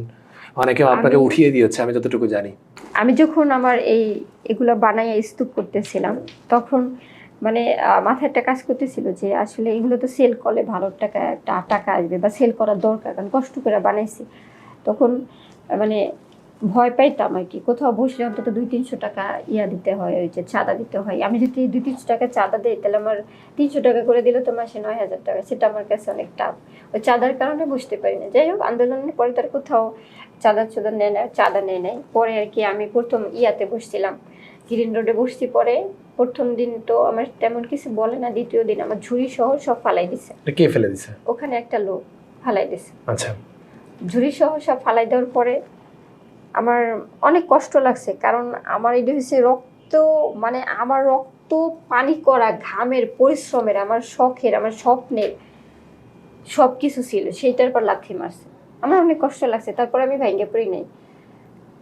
অনেকেও আপনাকে উঠিয়ে দিয়েছে, আমি যতটুকু জানি। আমি যখন আমার এগুলো বানাইয়া স্তূপ করতেছিলাম, তখন মানে মাথায় একটা কাজ করতেছিল যে আসলে এগুলো তো সেল করলে ভালো টাকা আসবে, বা সেল করার দরকার, কারণ কষ্ট করে বানাইছি। তখন মানে ভয় পাইতাম আর কি, কোথাও বসলে অন্তত 200-300 টাকা দিতে হয়, ওই যে চাঁদা দিতে হয়। আমি যদি 200-300 টাকা চাঁদা দিই, তাহলে আমার 300 টাকা করে দিলে তো মাসে 9,000 টাকা, সেটা আমার কাছে অনেক টাফ। ওই চাঁদার কারণে বসতে পারি না। যাই হোক, আন্দোলনের পরে তার কোথাও চাঁদা নেয় নাই। পরে আর কি আমি প্রথম বসছিলাম, গ্রিন রোডে বসছি। পরে প্রথম দিন তো আমার তেমন কিছু বলে না, দ্বিতীয় দিন আমার ঝুড়ি সহ সব ফালাই দিছে। কে ফেলে দিছে? ওখানে একটা লোক ফালাই দিছে। আচ্ছা। ঝুড়ি সহ সব ফালাই দেওয়ার পরে আমার অনেক কষ্ট লাগছে, কারণ আমার এটা হচ্ছে রক্ত, মানে আমার রক্ত পানি করা, ঘামের, পরিশ্রমের, আমার শখের, আমার স্বপ্নের সব কিছু ছিল, সেইটার পর লাথি মারছে। আমার অনেক কষ্ট লাগছে। তারপরে আমি ভেঙে পড়ি নাই,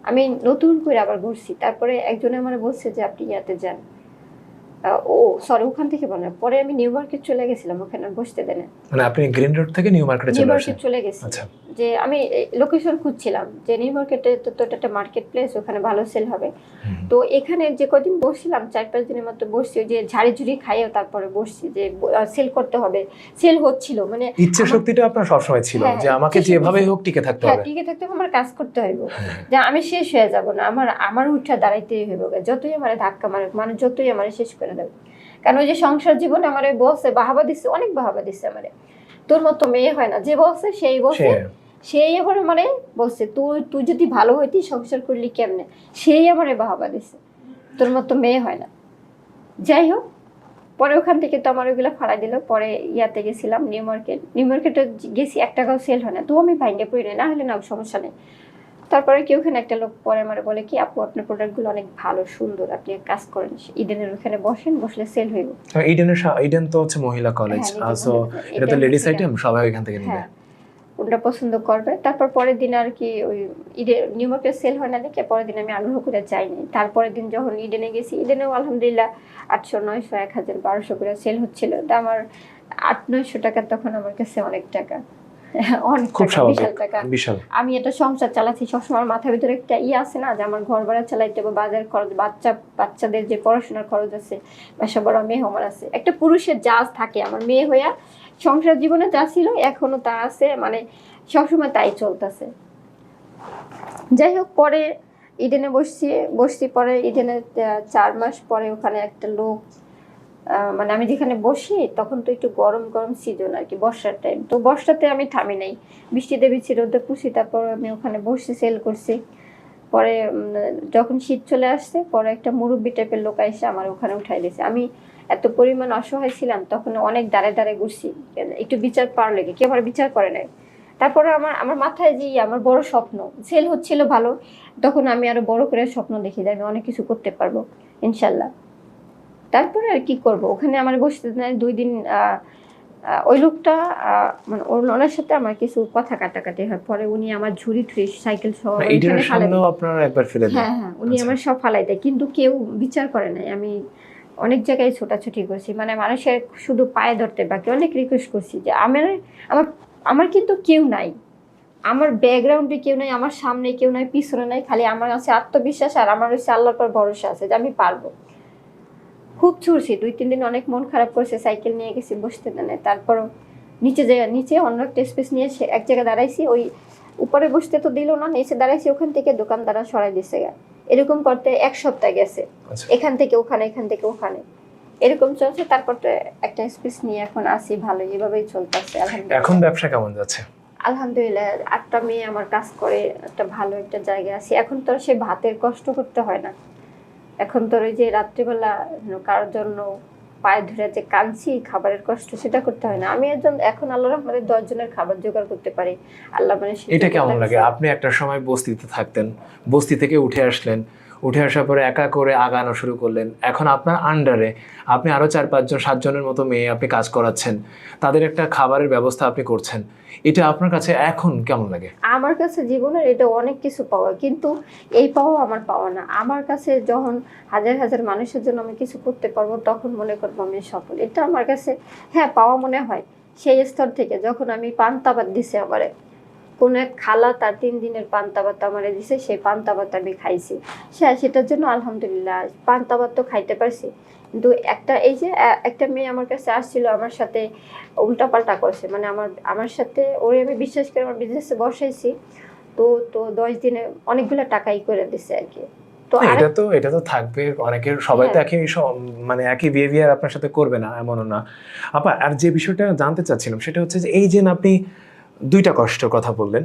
আমি নতুন করে আবার ঘুরছি। তারপরে একজনে আমার বলছে যে আপনি যান, ও সরি, ওখান থেকে বলেন। পরে আমি নিউ মার্কেট চলে গেছিলাম, ওখানে আর বসতে দেন। মানে আপনি গ্রিন রোড থেকে নিউ মার্কেটে চলে গেছি। আচ্ছা। যে আমি লোকেশন খুঁজছিলাম যে নিউ মার্কেটে তো একটা মার্কেট প্লেস, ওখানে ভালো সেল হবে। তো এখানে যে কদিন বসছিলাম, 4-5 দিনের মতো বসছি, যে ঝাড়ি ঝুড়ি খাইয়েও তারপরে বসছি, যে সেল করতে হবে, সেল হচ্ছিল, মানে ইচ্ছে শক্তিটা আপনার সবসময় ছিল যে আমাকে যেভাবে হোক টিকে থাকতে হবে। টিকে থাকতে হবে, আমার কাজ করতে হইব, যে আমি শেষ হয়ে যাব না, আমার উঠা দাঁড়াইতেই হইব, যতই আমার ধাক্কা মারে, মানে যতই আমার শেষ করে দেবে। কারণ ওই যে সংসার জীবনে আমার বসে বাহাবা দিচ্ছে, অনেক বাহাবা দিচ্ছে আমারে, তোর মতো মেয়ে হয় না, যে বসে সেই বসে, সেই আবার মানে বলছে তুই যদি ভালো হইতি সংসার করলি কেমনে, সেই আমারে বাহাবা দিচ্ছে, তোর মতো মেয়ে হয় না। যাই হোক, পরে ওখান থেকে তো আমার ওইগুলো ফাড়াই দিল। পরে গেছিলাম নিউ মার্কেটে গেছি, 1 টাকাও সেল হয় না, তো আমি ভাইঙ্গে পড়ি না হলে না, সমস্যা নেই। তারপরে কি ওখানে একটা লোক পরে আমার বলে কি, আপু আপনার প্রোডাক্টগুলো অনেক ভালো সুন্দর, আপনি এক কাজ করেন, ইডেনের ওখানে বসলে সেল হইব। ইডেন তো হচ্ছে মহিলা কলেজ, সো এটা তো লেডিস আইটেম, সবাই এখান থেকে নেবে, কোনটা পছন্দ করবে। তারপর পরের দিন আর কি ওই নিউ মার্কেট সেল হয় না দেখে পরের দিন আমি আগ্রহ করে যাইনি। তারপরের দিন যখন ইডেনে গেছি, ইডেনেও আলহামদুলিল্লাহ 800, 900, 1000, 1200 করে সেল হচ্ছিল। আমার 800-900 টাকা তখন আমার কাছে অনেক টাকা, অনেক বিশাল টাকা। আমি এটা সংসার চালাচ্ছি, সবসময় মাথার ভিতরে একটা আছে না, যে আমার ঘর ভাড়া চালাইতে হবে, বাজার খরচ, বাচ্চাদের যে পড়াশোনার খরচ আছে, বাসা বড় মেহমান আছে, একটা পুরুষের জাজ থাকে। আমার মেয়ে হইয়া সংসার জীবনে যা ছিল এখনো তা আছে, মানে সবসময় তাই চলতেছে। যাই হোক, পরে ইডেনে বসছি। পরে ইডেনে 4 মাস পরে ওখানে একটা লোক, মানে আমি যেখানে বসি তখন তো একটু গরম সিজন আর কি, বর্ষার টাইম, তো বর্ষাতে আমি থামি নাই, বৃষ্টিতে রোদে পুষি। তারপর আমি ওখানে বসে সেল করছি। পরে যখন শীত চলে আসছে, পরে একটা মুরব্বি টাইপের লোক এসে আমার ওখানে উঠাই দিয়েছে। আমি এত পরিমাণ অসহায় ছিলাম, তখন অনেক দাঁড়ে ঘুরছি, একটু বিচার পাওয়ার লেগে, কেউ আমার বিচার করে নাই। তারপরে আমার মাথায় যে আমার বড় স্বপ্ন, সেল হচ্ছিল ভালো, তখন আমি আরো বড় করে স্বপ্ন দেখি যে আমি অনেক কিছু করতে পারবো ইনশাল্লাহ। তারপরে আর কি করব, ওখানে আমার বসতে নাই 2 দিন। ওই লোকটা মানে ওনার সাথে আমার কিছু কথা কাটাকাটি হয়। পরে উনি আমার ঝুড়ি সাইকেল সহ হ্যাঁ, উনি আমার সব ফালাই দেয়, কিন্তু কেউ বিচার করে নাই। আমি অনেক জায়গায় ছোটাছুটি করছি, মানে মানুষের শুধু পায়ে ধরতে বাকি, অনেক রিকোয়েস্ট করছি যে আমার কিন্তু কেউ নাই, আমার ব্যাকগ্রাউন্ডে কেউ নাই, আমার সামনে কেউ নাই, পিছনে নাই, খালি আমার আছে আত্মবিশ্বাস, আর আমার হচ্ছে আল্লাহর পর ভরসা আছে যে আমি পারবো। খুব ছুটছি 2-3 দিন, অনেক মন খারাপ করছে, সাইকেল নিয়ে গেছি, বসতে দেয়। তারপরও নিচে অন্য একটা স্পেস নিয়ে এক জায়গায় দাঁড়াইছি, ওই উপরে বসতে তো দিল না, নিচে দাঁড়াইছি, ওখান থেকে দোকানদাররা সরাই দিছে গা। এরকম করতে 1 সপ্তাহ গেছে, আচ্ছা। এখান থেকে ওখানে, এখান থেকে ওখানে, এরকম চলছে। তারপর তো একটা স্পেস নিয়ে এখন আসি, ভালো এভাবেই চলতেছে আলহামদুলিল্লাহ। এখন ব্যবসা কেমন যাচ্ছে? আলহামদুলিল্লাহ, 8টা মেয়ে আমার কাজ করে, একটা ভালো একটা জায়গায় আছি। এখন তো আর সে ভাতের কষ্ট করতে হয় না। এখন তোর ওই যে রাত্রিবেলা কারোর জন্য পায়ে ধরে যে কাঁদছি, খাবারের কষ্ট সেটা করতে হয় না। আমি এখন আল্লাহর রহমতে 10 জনের খাবার জোগাড় করতে পারি। আল্লাহ মানে এটা কেমন লাগে? আপনি একটা সময় বস্তিতে থাকতেন, বস্তি থেকে উঠে আসলেন, উঠে আসার পরে একা করে আগানো শুরু করলেন। এখন আপনার আন্ডারে আপনি আরো 4-5 জন 7 জনের মতো মেয়ে আপনি কাজ করাচ্ছেন, তাদের একটা খাবারের ব্যবস্থা আপনি করছেন। এটা আপনার কাছে এখন কেমন লাগে? আমার কাছে জীবনের এটা অনেক কিছু পাওয়া, কিন্তু এই পাওয়া আমার পাওয়া না। আমার কাছে যখন হাজার হাজার মানুষের জন্য আমি কিছু করতে পারবো, তখন মনে করবো আমি সফল। এটা আমার কাছে হ্যাঁ পাওয়া মনে হয়। সেই স্তর থেকে যখন আমি পান্তাবাদ দিছে আমারে, কোন এক খালা তার 3 দিনের পান্তাবাত আমারে দিছে, সেই পান্তাবাত আমি খাইছি। সেটার জন্য আলহামদুলিল্লাহ। পান্তাবাত তো খাইতে পারছি, কিন্তু এই যে একটা মেয়ে আমার কাছে আসছিল, আমার সাথে উল্টাপাল্টা করছে, মানে আমার সাথে ওরে আমি বিশ্বাস করে আমার বিজনেসে বসাইছি, তো তো 10 দিনে অনেকগুলো টাকাই করে দিছে আর কি। তো এটা তো থাকবে, অনেকের সবাই তো একই মানে একই বিহেভিয়ার আপনার সাথে করবে না, এমনও না আপা। আর যে বিষয়টা জানতে চাচ্ছিলাম সেটা হচ্ছে যে এই যে আপনি 2টা কষ্টের কথা বললেন।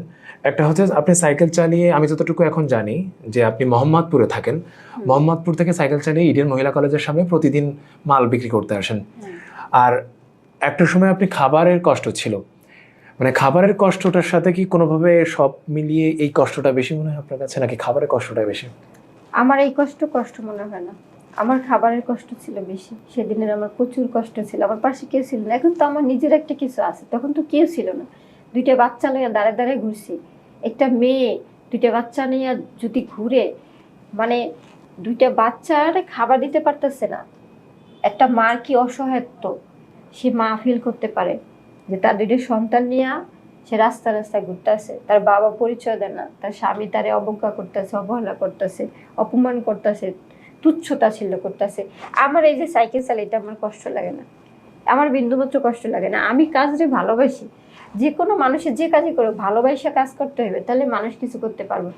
একটা হচ্ছে আপনি সাইকেল চালিয়ে, আমি যতটুকু এখন জানি যে আপনি মোহাম্মদপুরে থাকেন, মোহাম্মদপুর থেকে সাইকেল চালিয়ে ইডেন মহিলা কলেজের সামনে প্রতিদিন মাল বিক্রি করতে আসেন। আর একটা সময় আপনি খাবারের কষ্ট ছিল, মানে খাবারের কষ্টটার সাথে কি কোনোভাবে সব মিলিয়ে এই কষ্টটা বেশি মনে হয় আপনার কাছে, নাকি খাবারের কষ্টটা বেশি? আমার এই কষ্ট মনে হয় না, আমার খাবারের কষ্ট ছিল বেশি। সেদিনের আমার প্রচুর কষ্ট ছিল, আমার পাশে কেউ ছিল না। এখন তো আমার নিজের একটা কিছু আছে, তখন তো কেউ ছিল না। 2টা বাচ্চা নিয়ে দাঁড়ে দাঁড়ে ঘুরছি। একটা মেয়ে 2টা বাচ্চা নিয়ে যদি ঘুরে, মানে 2টা বাচ্চার খাবার দিতে পারতেছে না, একটা মার কি অসহায়ত্ব সে মা ফিল করতে পারে, যে তার 2টা সন্তান নিয়ে সে রাস্তায় ঘুরতেছে, তার বাবা পরিচয় দেয় না, তার স্বামী তারে অবজ্ঞা করতেছে, অবহেলা করতেছে, অপমান করতেছে, তুচ্ছতাচ্ছিল্য করতেছে। আমার এই যে সাইকেল চালাই, এটা আমার কষ্ট লাগে না, আমার বিন্দুমাত্র কষ্ট লাগে না। আমি কাজরে ভালোবাসি। যে কোনো মানুষের যে কাজই করুক ভালোবাসা কাজ করতে হবে, তাহলে মানুষ কিছু করতে পারবে।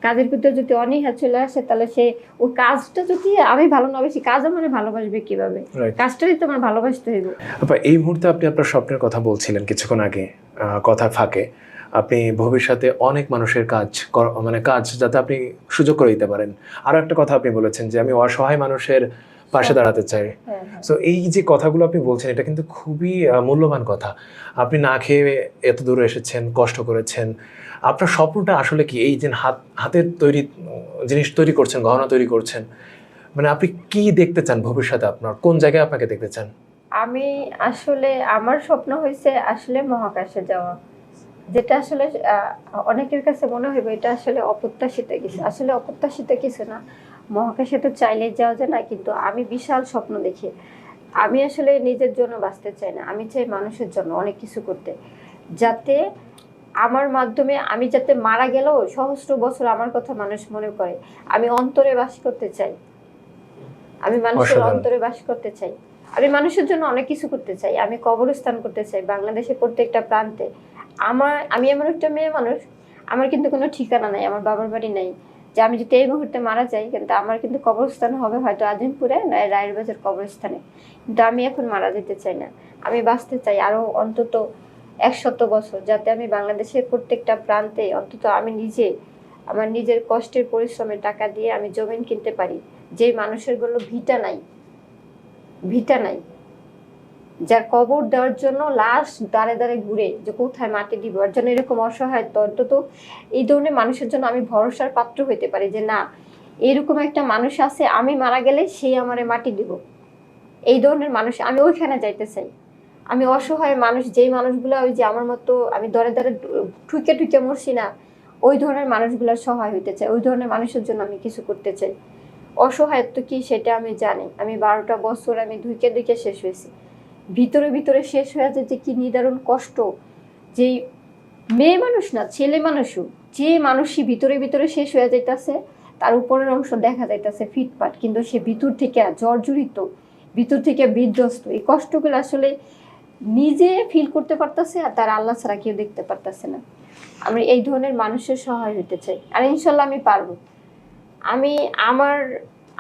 কাজের ভিতরে যদি অনীহা চলে আসে, তাহলে সে ওই কাজটা যদি আমি ভালো না বাসি, কাজও মানে ভালোবাসবে কিভাবে? কাজটাই তো আমার ভালোবাসতে হইব। আপা, এই মুহূর্তে আপনি আপনার স্বপ্নের কথা বলছিলেন কিছুক্ষণ আগে, কথা ফাঁকে আপনি ভবিষ্যতে অনেক মানুষের মানে কাজ যাতে আপনি সুযোগ করে দিতে পারেন। আরো একটা কথা আপনি বলেছেন যে আমি অসহায় মানুষের পাশে দাঁড়াতে চাই। সো এই যে কথাগুলো আপনি বলছেন, এটা কিন্তু খুবই মূল্যবান কথা। আপনি না খেয়ে এত দূরে এসেছেন, কষ্ট করেছেন। আপনার স্বপ্নটা আসলে কি? এই যে হাতের তৈরি জিনিস তৈরি করছেন, গহনা তৈরি করছেন, মানে আপনি কি দেখতে চান ভবিষ্যতে? আপনার কোন জায়গায় আপনাকে দেখতে চান? আমি আসলে আমার স্বপ্ন হয়েছে আসলে মহাকাশে যাওয়া, যেটা আসলে অনেকের কাছে মনে হইবে এটা আসলে অপ্রত্যাশিত কিছু। আসলে অপ্রত্যাশিত কিছু না, মহাকাশে তো চাইলে যাওয়া যায় না, কিন্তু আমি বিশাল স্বপ্ন দেখি। আমি আসলে নিজের জন্য বাঁচতে চাই না, আমি চাই মানুষের জন্য অনেক কিছু করতে, যাতে আমার মাধ্যমে আমি যাতে মারা গেলেও সহস্র বছর আমার কথা মানুষ মনে করে। আমি অন্তরে বাস করতে চাই, আমি মানুষের অন্তরে বাস করতে চাই, আমি মানুষের জন্য অনেক কিছু করতে চাই। আমি কবরস্থান করতে চাই বাংলাদেশের প্রত্যেকটা প্রান্তে। আমি এমন একটা মেয়ে মানুষ, আমার কিন্তু কোনো ঠিকানা নাই, আমার বাবার বাড়ি নাই, যে আমি যদি এই মুহূর্তে মারা যাই, কিন্তু আমার কিন্তু কবরস্থান হবে হয়তো আজিমপুরে, নয় রায়ের বাজার কবরস্থানে। কিন্তু আমি এখন মারা যেতে চাই না, আমি বাঁচতে চাই আরো অন্তত 100 বছর, যাতে আমি বাংলাদেশের প্রত্যেকটা প্রান্তে অন্তত আমি নিজে আমার নিজের কষ্টের পরিশ্রমের টাকা দিয়ে আমি জমিন কিনতে পারি। যে মানুষের গুলো ভিটা নাই, যার কবর দেওয়ার জন্য লাশ দাঁড়ে দাঁড়ে ঘুরে যে কোথায় মাটি দিব, আর জন্য এরকম অসহায়, অন্তত এই ধরনের মানুষের জন্য আমি ভরসার পাত্র হইতে পারি, যে না এরকম একটা মানুষ আছে, আমি মারা গেলে সেই আমারে মাটি দিব। এই ধরনের মানুষ আমি ওইখানে যাইতে চাই। আমি অসহায় মানুষ, যেই মানুষগুলো ওই যে আমার মতো আমি দরে দরে ঠুকে মরছি না, ওই ধরনের মানুষগুলোর সহায় হইতে চাই, ওই ধরনের মানুষের জন্য আমি কিছু করতে চাই। অসহায়ত্ব কি সেটা আমি জানি, আমি 12টা বছর আমি ধুইকে শেষ হয়েছি, ভিতরে শেষ হয়ে যেতে কি নিদারুণ কষ্ট। যে মেয়ে মানুষ না, ছেলে মানুষও, যে মানুষই ভিতরে শেষ হয়ে যাইতেছে, তার উপরের অংশ দেখা যাইতেছে ফিটফাট, কিন্তু সে ভিতর থেকে জর্জরিত, ভিতর থেকে বিধ্বস্ত। এই কষ্টগুলো আসলে নিজে ফিল করতে পারতেছে আর তার আল্লাহ ছাড়া কেউ দেখতে পারতেছে না। আমি এই ধরনের মানুষের সহায় হতে চাই, আর ইনশাল্লাহ আমি পারবো। আমি আমার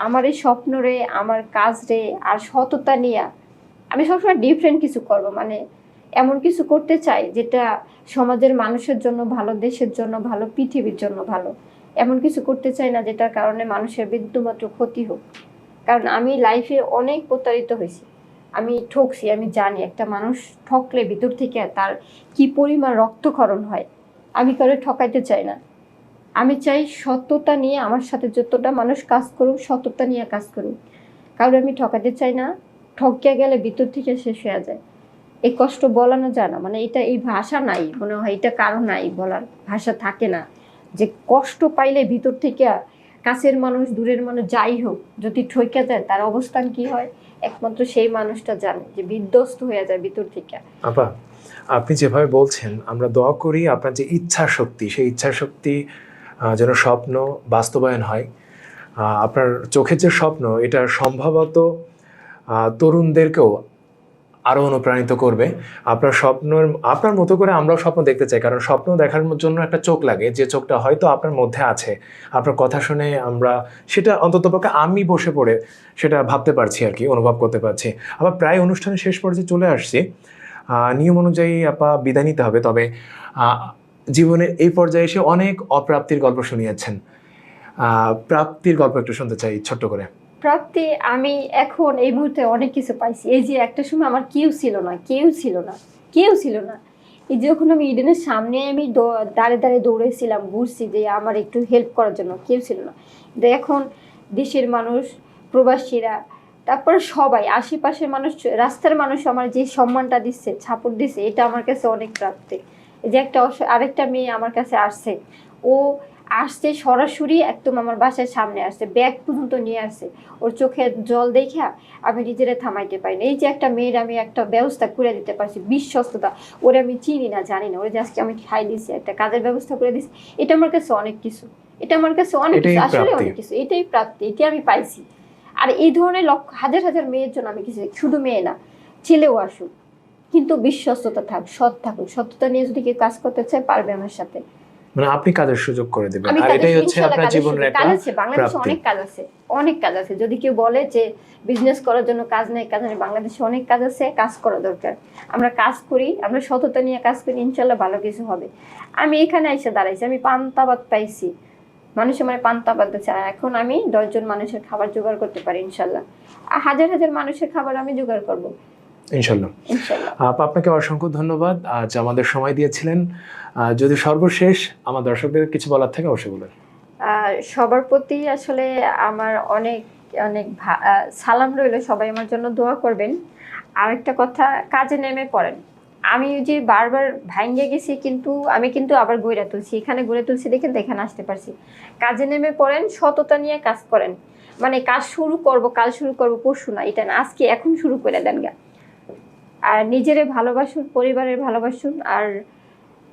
আমার এই স্বপ্ন রে, আমার কাজ রে আর সততা নিয়ে আমি সবসময় ডিফারেন্ট কিছু করব, মানে এমন কিছু করতে চাই যেটা সমাজের মানুষের জন্য ভালো, দেশের জন্য ভালো, পৃথিবীর জন্য ভালো। এমন কিছু করতে চাই না যেটার কারণে মানুষের বিন্দুমাত্র ক্ষতি হোক। কারণ আমি লাইফে অনেক প্রতারিত হয়েছি, আমি ঠকছি, আমি জানি একটা মানুষ ঠকলে ভিতর থেকে তার কি পরিমাণ রক্তক্ষরণ হয়। আমি কারো ঠকাইতে চাই না, আমি চাই সততা নিয়ে আমার সাথে যতটা মানুষ কাজ করুক, সততা নিয়ে কাজ করুক। কারণ আমি ঠকাতে চাই না, ঠকিয়া গেলে ভিতর থেকে শেষ হয়ে যায়। এই কষ্ট বলানো যায় না, মানে এটা এই ভাষা নাই, মনে হয় এটা কারো নাই, বলার ভাষা থাকে না। যে কষ্ট পাইলে ভিতর থেকে, কাছের মানুষ দূরের মানুষ যাই হোক, যদি ঠকে যায় তার অবস্থান কি হয় একমাত্র সেই মানুষটা জানে, যে বিধ্বস্ত হয়ে যায় ভিতর থেকে। আপা, আপনি যেভাবে বলছেন, আমরা দোয়া করি আপনার যে ইচ্ছা শক্তি, সেই ইচ্ছা শক্তি যেন স্বপ্ন বাস্তবায়ন হয়। আপনার চোখের যে স্বপ্ন, এটা সম্ভবত তরুণদেরকেও আরও অনুপ্রাণিত করবে। আপনার স্বপ্নের, আপনার মতো করে আমরাও স্বপ্ন দেখতে চাই, কারণ স্বপ্ন দেখার জন্য একটা চোখ লাগে, যে চোখটা হয়তো আপনার মধ্যে আছে। আপনার কথা শুনে আমরা সেটা অন্ততপক্ষে আমি বসে পড়ে সেটা ভাবতে পারছি আর কি, অনুভব করতে পারছি। আবার প্রায় অনুষ্ঠানের শেষ পর্যায়ে চলে আসছি, নিয়ম অনুযায়ী আপা বিদায় নিতে হবে। তবে জীবনের এই পর্যায়ে এসে অনেক অপ্রাপ্তির গল্প শুনিয়েছেন, প্রাপ্তির গল্প একটু শুনতে চাই ছোট্ট করে। প্রাপ্তি, আমি এখন এই মুহূর্তে অনেক কিছু পাইছি। এই যে একটা সময় আমার কেউ ছিল না, কেউ ছিল না, কেউ ছিল না। এই যে যখন আমি ইডেনের সামনে আমি দাঁড়ে দাঁড়িয়ে দৌড়েছিলাম, ঘুরছি যে আমার একটু হেল্প করার জন্য, কেউ ছিল না। কিন্তু এখন দেশের মানুষ, প্রবাসীরা, তারপর সবাই, আশেপাশের মানুষ, রাস্তার মানুষ আমার যে সম্মানটা দিচ্ছে, সাপোর্ট দিচ্ছে, এটা আমার কাছে অনেক প্রাপ্তি। এই যে একটা আরেকটা মেয়ে আমার কাছে আসছে, ও আসছে সরাসরি একদম আমার বাসার সামনে আসছে, ব্যাগ পর্যন্ত নিয়ে আসছে। ওর চোখে জল দেখা আমি নিজেরা থামাইতে পারি না। এই যে একটা মেয়ের আমি একটা ব্যবস্থা করে দিতে পারছি, বিশ্বস্ততা। ওরে আমি চিনি না, জানি না, ওরে যে আজকে আমি খাই দিছি, একটা কাজের ব্যবস্থা করে দিছি, এটা আমার কাছে অনেক কিছু। এটা আমার কাছে অনেক কিছু, আসলে অনেক কিছু। এটাই প্রাপ্তি, এটা আমি পাইছি। আর এই ধরনের হাজার হাজার মেয়ের জন্য আমি কিছু, শুধু মেয়ে না, ছেলেও আসুক, কিন্তু বিশ্বস্ততা থাক, সৎ থাকুক। সততা নিয়ে যদি কেউ কাজ করতে চায় পারবে আমার সাথে। মানে আপনি কাজের সুযোগ করে দিবেন, আর এটাই হচ্ছে আপনার জীবনের একটা বাংলাদেশে অনেক কাজ আছে, অনেক কাজ আছে। যদি কেউ বলে যে বিজনেস করার জন্য কাজ নেই, কাজ নেই, বাংলাদেশে অনেক কাজ আছে, কাজ করা দরকার। আমরা কাজ করি, আমরা সততা নিয়ে কাজ করি, ইনশাল্লাহ ভালো কিছু হবে। আমি এখানে এসে দাঁড়াইছি, আমি পান্তাবাদ পাইছি, মানুষ আমার পান্তাবাদ চায়। এখন আমি 10 জন মানুষের খাবার জোগাড় করতে পারি ইনশাল্লাহ, আর হাজার হাজার মানুষের খাবার আমি জোগাড় করবো ইনশাল্লাহ। ইনশাল্লাহ। আপনাকে অসংখ্য ধন্যবাদ আজ আমাদের সময় দিয়েছিলেন। যদি সর্বশেষ আমার দর্শকদের কিছু বলার থাকে অবশ্যই বলেন। সবার প্রতি আসলে আমার অনেক অনেক সালাম রইল, সবাই আমার জন্য দোয়া করবেন। আর একটা কথা, কাজে নেমে পড়েন। আমি যে বারবার ভাঙ্গে গেছি, কিন্তু আমি কিন্তু আবার গড়ে তুলছি, এখানে গড়ে তুলছি দেখেন তো এখানে আসতে পারছি। কাজে নেমে পড়েন, সততা নিয়ে কাজ করেন। মানে কাজ শুরু করব, কাল শুরু করব, পরশু না, এটা না, আজকে এখন শুরু করে দেন গা। আর নিজেরে ভালোবাসুন, পরিবারের ভালোবাসুন। আর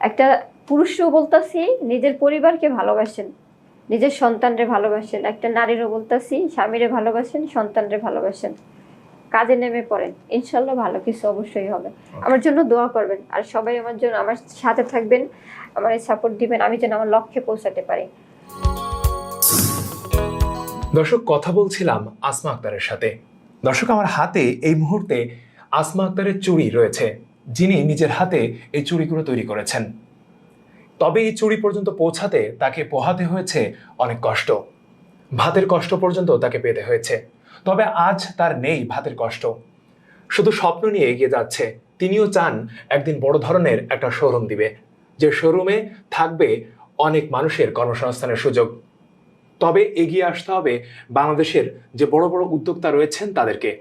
একটা পুরুষও বলতাছি, নিজের পরিবারকে ভালোবাসেন, নিজের সন্তানরে ভালোবাসেন। একটা নারীরও বলতাছি, স্বামীরে ভালোবাসেন, সন্তানরে ভালোবাসেন। কাজে নেমে পড়েন, ইনশাল্লাহ ভালো কিছু অবশ্যই হবে। আমার জন্য দোয়া করবেন, আর সবাই আমার জন্য আমার সাথে থাকবেন, আমার সাপোর্ট দিবেন, আমি যেন আমার লক্ষ্যে পৌঁছাতে পারি। দর্শক, কথা বলছিলাম আসমা আক্তারের সাথে। দর্শক, আমার হাতে এই মুহূর্তে আসমা আক্তারের চুড়ি রয়েছে, যিনি নিজের হাতে এই চুড়িগুলো তৈরি করেছেন। তবে এই চুড়ি পর্যন্ত পৌঁছাতে তাকে পোহাতে হয়েছে অনেক কষ্ট, ভাতের কষ্ট পর্যন্ত তাকে পেতে হয়েছে। তবে আজ তার নেই ভাতের কষ্ট, শুধু স্বপ্ন নিয়ে এগিয়ে যাচ্ছে। তিনিও চান একদিন বড় ধরনের একটা শোরুম দিবে, যে শোরুমে থাকবে অনেক মানুষের কর্মসংস্থানের সুযোগ। তবে এগিয়ে আসতে হবে বাংলাদেশের যে বড় বড় উদ্যোক্তা রয়েছেন তাদেরকে।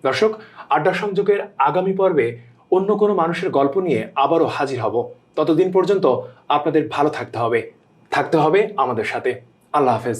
দর্শক, আড্ডা সংযোগের আগামী পর্বে অন্য কোনো মানুষের গল্প নিয়ে আবারও হাজির হব। ততদিন পর্যন্ত আপনাদের ভালো থাকতে হবে আমাদের সাথে। আল্লাহ হাফেজ।